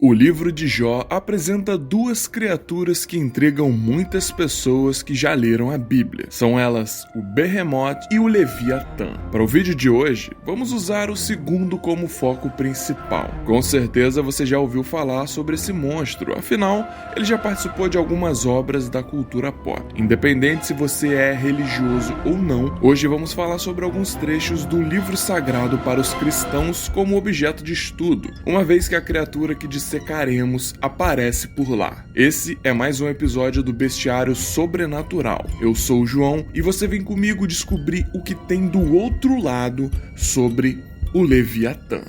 O livro de Jó apresenta duas criaturas que intrigam muitas pessoas que já leram a Bíblia. São elas o Behemoth e o Leviatã. Para o vídeo de hoje, vamos usar o segundo como foco principal. Com certeza você já ouviu falar sobre esse monstro, afinal, ele já participou de algumas obras da cultura pop. Independente se você é religioso ou não, hoje vamos falar sobre alguns trechos do livro sagrado para os cristãos como objeto de estudo, uma vez que a criatura que dissecaremos aparece por lá. Esse é mais um episódio do Bestiário Sobrenatural. Eu sou o João e você vem comigo descobrir o que tem do outro lado sobre o Leviatã.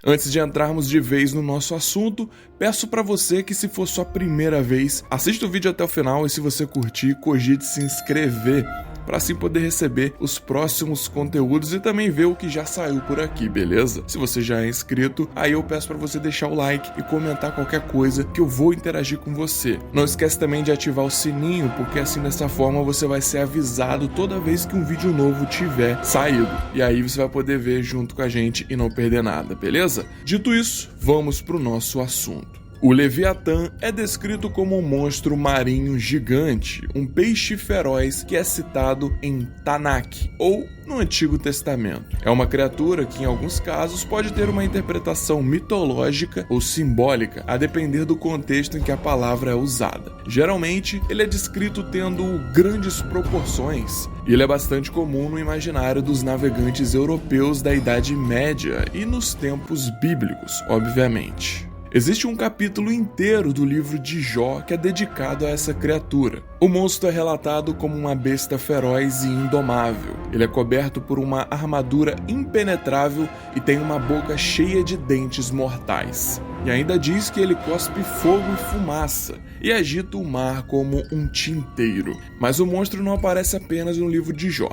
Antes de entrarmos de vez no nosso assunto, peço para você que, se for sua primeira vez, assista o vídeo até o final e, se você curtir, cogite se inscrever, para assim poder receber os próximos conteúdos e também ver o que já saiu por aqui, beleza? Se você já é inscrito, aí eu peço para você deixar o like e comentar qualquer coisa que eu vou interagir com você. Não esquece também de ativar o sininho, porque assim dessa forma você vai ser avisado toda vez que um vídeo novo tiver saído. E aí você vai poder ver junto com a gente e não perder nada, beleza? Dito isso, vamos pro nosso assunto. O Leviatã é descrito como um monstro marinho gigante, um peixe feroz que é citado em Tanakh, ou no Antigo Testamento. É uma criatura que, em alguns casos, pode ter uma interpretação mitológica ou simbólica, a depender do contexto em que a palavra é usada. Geralmente, ele é descrito tendo grandes proporções, e ele é bastante comum no imaginário dos navegantes europeus da Idade Média e nos tempos bíblicos, obviamente. Existe um capítulo inteiro do livro de Jó que é dedicado a essa criatura. O monstro é relatado como uma besta feroz e indomável. Ele é coberto por uma armadura impenetrável e tem uma boca cheia de dentes mortais. E ainda diz que ele cospe fogo e fumaça e agita o mar como um tinteiro. Mas o monstro não aparece apenas no livro de Jó.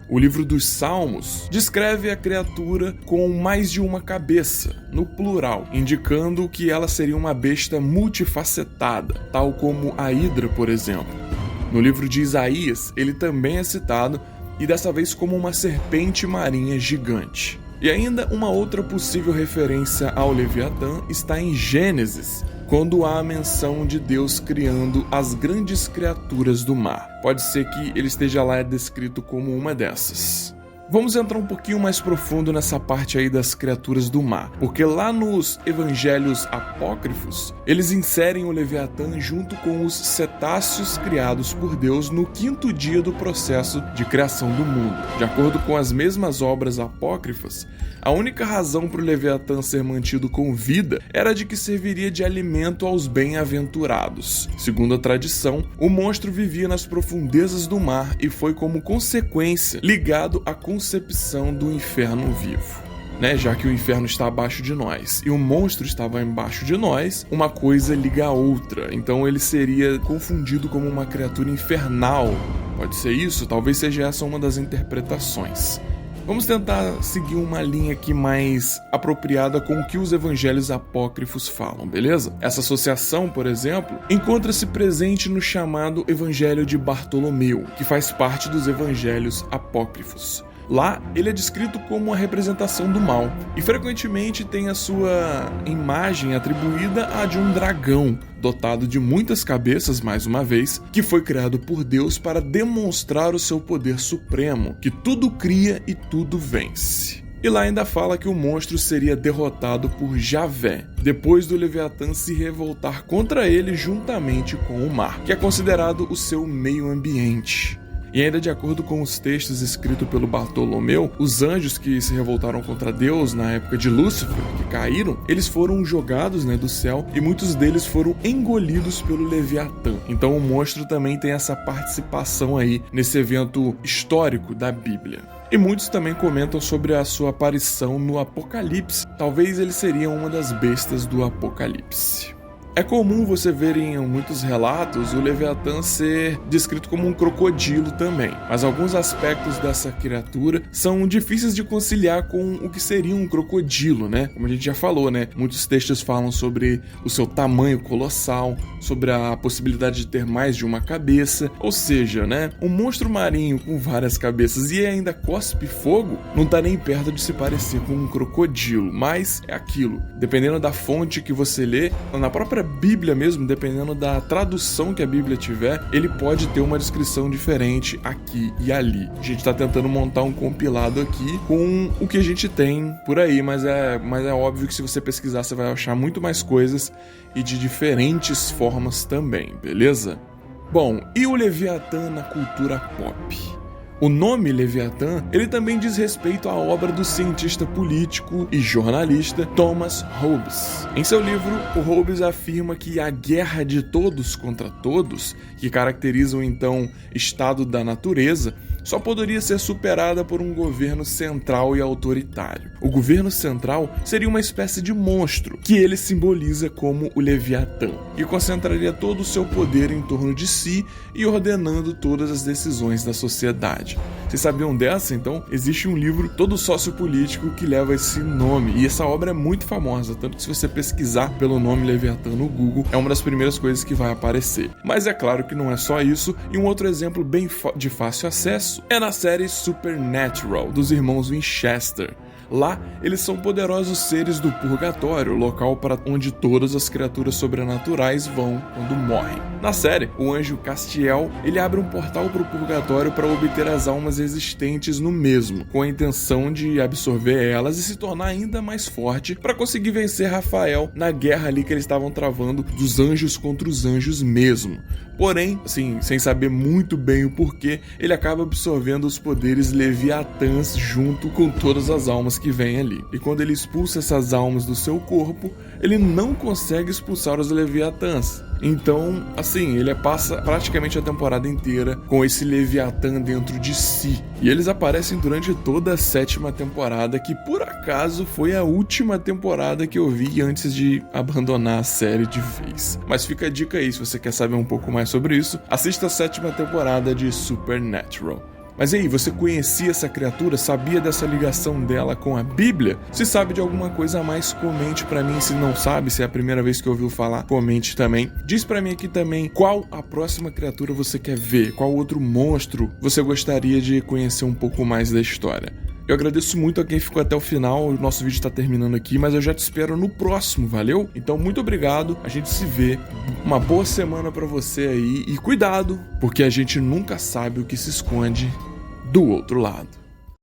O livro dos Salmos descreve a criatura com mais de uma cabeça, no plural, indicando que ela seria uma besta multifacetada, tal como a Hidra, por exemplo. No livro de Isaías, ele também é citado, e dessa vez como uma serpente marinha gigante. E ainda uma outra possível referência ao Leviatã está em Gênesis, quando há a menção de Deus criando as grandes criaturas do mar. Pode ser que ele esteja lá descrito como uma dessas. Vamos entrar um pouquinho mais profundo nessa parte aí das criaturas do mar, porque lá nos evangelhos apócrifos, eles inserem o Leviatã junto com os cetáceos criados por Deus no 5º dia do processo de criação do mundo. De acordo com as mesmas obras apócrifas, a única razão para o Leviatã ser mantido com vida era de que serviria de alimento aos bem-aventurados. Segundo a tradição, o monstro vivia nas profundezas do mar e foi como consequência ligado à concepção do inferno vivo. Já que o inferno está abaixo de nós e o monstro estava embaixo de nós, uma coisa liga a outra, então ele seria confundido como uma criatura infernal. Pode ser isso? Talvez seja essa uma das interpretações. Vamos tentar seguir uma linha aqui mais apropriada com o que os evangelhos apócrifos falam, beleza? Essa associação, por exemplo, encontra-se presente no chamado Evangelho de Bartolomeu, que faz parte dos evangelhos apócrifos. Lá, ele é descrito como a representação do mal, e frequentemente tem a sua imagem atribuída à de um dragão, dotado de muitas cabeças, mais uma vez, que foi criado por Deus para demonstrar o seu poder supremo, que tudo cria e tudo vence. E lá ainda fala que o monstro seria derrotado por Javé, depois do Leviatã se revoltar contra ele juntamente com o mar, que é considerado o seu meio ambiente. E ainda de acordo com os textos escritos pelo Bartolomeu, os anjos que se revoltaram contra Deus na época de Lúcifer, que caíram, eles foram jogados do céu e muitos deles foram engolidos pelo Leviatã. Então o monstro também tem essa participação aí nesse evento histórico da Bíblia. E muitos também comentam sobre a sua aparição no Apocalipse. Talvez ele seria uma das bestas do Apocalipse. É comum você ver em muitos relatos o Leviatã ser descrito como um crocodilo também, mas alguns aspectos dessa criatura são difíceis de conciliar com o que seria um crocodilo, né? Como a gente já falou, né? Muitos textos falam sobre o seu tamanho colossal, sobre a possibilidade de ter mais de uma cabeça, ou seja, né? Um monstro marinho com várias cabeças e ainda cospe fogo não tá nem perto de se parecer com um crocodilo, mas é aquilo, dependendo da fonte que você lê, na própria Bíblia mesmo, dependendo da tradução que a Bíblia tiver, ele pode ter uma descrição diferente aqui e ali. A gente tá tentando montar um compilado aqui com o que a gente tem por aí, mas é óbvio que se você pesquisar você vai achar muito mais coisas e de diferentes formas também, beleza? Bom, e o Leviatã na cultura pop? O nome Leviatã, ele também diz respeito à obra do cientista político e jornalista Thomas Hobbes. Em seu livro, o Hobbes afirma que a guerra de todos contra todos, que caracteriza o então estado da natureza, só poderia ser superada por um governo central e autoritário. O governo central seria uma espécie de monstro, que ele simboliza como o Leviatã, que concentraria todo o seu poder em torno de si e ordenando todas as decisões da sociedade. Vocês sabiam dessa? Então, existe um livro todo sociopolítico que leva esse nome, e essa obra é muito famosa, tanto que se você pesquisar pelo nome Leviatã no Google, é uma das primeiras coisas que vai aparecer. Mas é claro que não é só isso, e um outro exemplo bem de fácil acesso é na série Supernatural, dos irmãos Winchester. Lá, eles são poderosos seres do purgatório, local para onde todas as criaturas sobrenaturais vão quando morrem. Na série, o anjo Castiel, ele abre um portal para o purgatório para obter as almas existentes no mesmo, com a intenção de absorver elas e se tornar ainda mais forte para conseguir vencer Rafael na guerra ali que eles estavam travando dos anjos contra os anjos mesmo. Porém, assim, sem saber muito bem o porquê, ele acaba absorvendo os poderes leviatãs junto com todas as almas que vêm ali. E quando ele expulsa essas almas do seu corpo, ele não consegue expulsar os leviatãs. Então, assim, ele passa praticamente a temporada inteira com esse Leviatã dentro de si. E eles aparecem durante toda a 7ª temporada, que por acaso foi a última temporada que eu vi antes de abandonar a série de vez. Mas fica a dica aí, se você quer saber um pouco mais sobre isso, assista a 7ª temporada de Supernatural. Mas e aí, você conhecia essa criatura? Sabia dessa ligação dela com a Bíblia? Se sabe de alguma coisa a mais, comente pra mim. Se não sabe, se é a primeira vez que ouviu falar, comente também. Diz pra mim aqui também qual a próxima criatura você quer ver, qual outro monstro você gostaria de conhecer um pouco mais da história. Eu agradeço muito a quem ficou até o final, o nosso vídeo tá terminando aqui, mas eu já te espero no próximo, valeu? Então muito obrigado, a gente se vê, uma boa semana pra você aí e cuidado, porque a gente nunca sabe o que se esconde do outro lado.